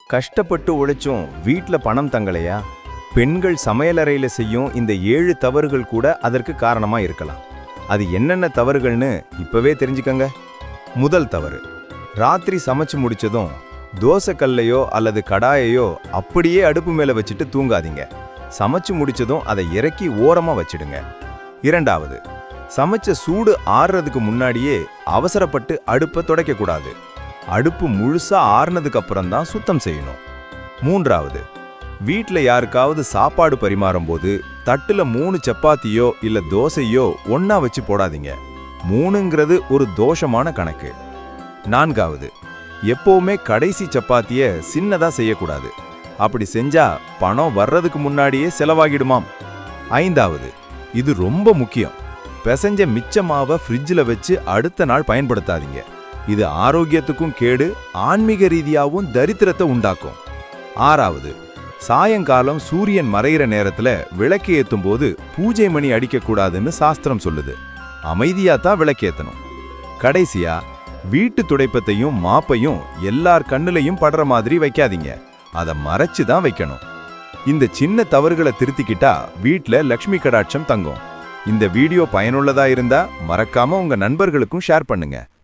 கஷ்டப்பட்டு உழைச்சும் வீட்ல பணம் தங்கலையா? பெண்கள் சமையலறையில செய்யும் இந்த 7 தவறுகள் கூட அதற்கு காரணமா இருக்கலாம். அது என்னென்ன தவறுகள்னு இப்பவே தெரிஞ்சுக்கங்க. முதல் தவறு, ராத்திரி சமைச்சு முடிச்சதும் தோசைக்கல்லையோ அல்லது கடாயையோ அப்படியே அடுப்பு மேல வச்சுட்டு தூங்காதீங்க. சமைச்சு முடிச்சதும் அதை இறக்கி ஓரமா வச்சிடுங்க. இரண்டாவது, சமைச்ச சூடு ஆறுறதுக்கு முன்னாடியே அவசரப்பட்டு அடுப்பை துடைக்கக்கூடாது. அடுப்பு முழுசா ஆறுனதுக்கு அப்புறம் தான் சுத்தம் செய்யணும். மூன்றாவது, வீட்ல யாருக்காவது சாப்பாடு பரிமாறும் போது தட்டுல 3 சப்பாத்தியோ இல்ல தோசையோ ஒண்ணா வச்சு போடாதீங்க. 3ங்கிறது ஒரு தோஷமான கணக்கு. நான்காவது, எப்பவுமே கடைசி சப்பாத்திய சின்னதா செய்யக்கூடாது. அப்படி செஞ்சா பணம் வர்றதுக்கு முன்னாடியே செலவாகிடுமாம். ஐந்தாவது, இது ரொம்ப முக்கியம், பிசைஞ்ச மிச்ச மாவை ஃப்ரிட்ஜில் வச்சு அடுத்த நாள் பயன்படுத்தாதீங்க. இது ஆரோக்கியத்துக்கும் கேடு, ஆன்மீக ரீதியாகவும் தரித்திரத்தை உண்டாக்கும். ஆறாவது, சாயங்காலம் சூரியன் மறையிற நேரத்துல விளக்கு ஏத்தும் போது பூஜை மணி அடிக்கக்கூடாதுன்னு சாஸ்திரம் சொல்லுது. அமைதியா தான் விளக்கேத்தணும். கடைசியா, வீட்டு துடைப்பத்தையும் மாப்பையும் எல்லார் கண்ணுலையும் படுற மாதிரி வைக்காதீங்க. அதை மறைச்சு தான் வைக்கணும். இந்த சின்ன தவறுகளை திருத்திக்கிட்டா வீட்ல லக்ஷ்மி கடாட்சம் தங்கும். இந்த வீடியோ பயனுள்ளதா இருந்தா மறக்காம உங்க நண்பர்களுக்கும் ஷேர் பண்ணுங்க.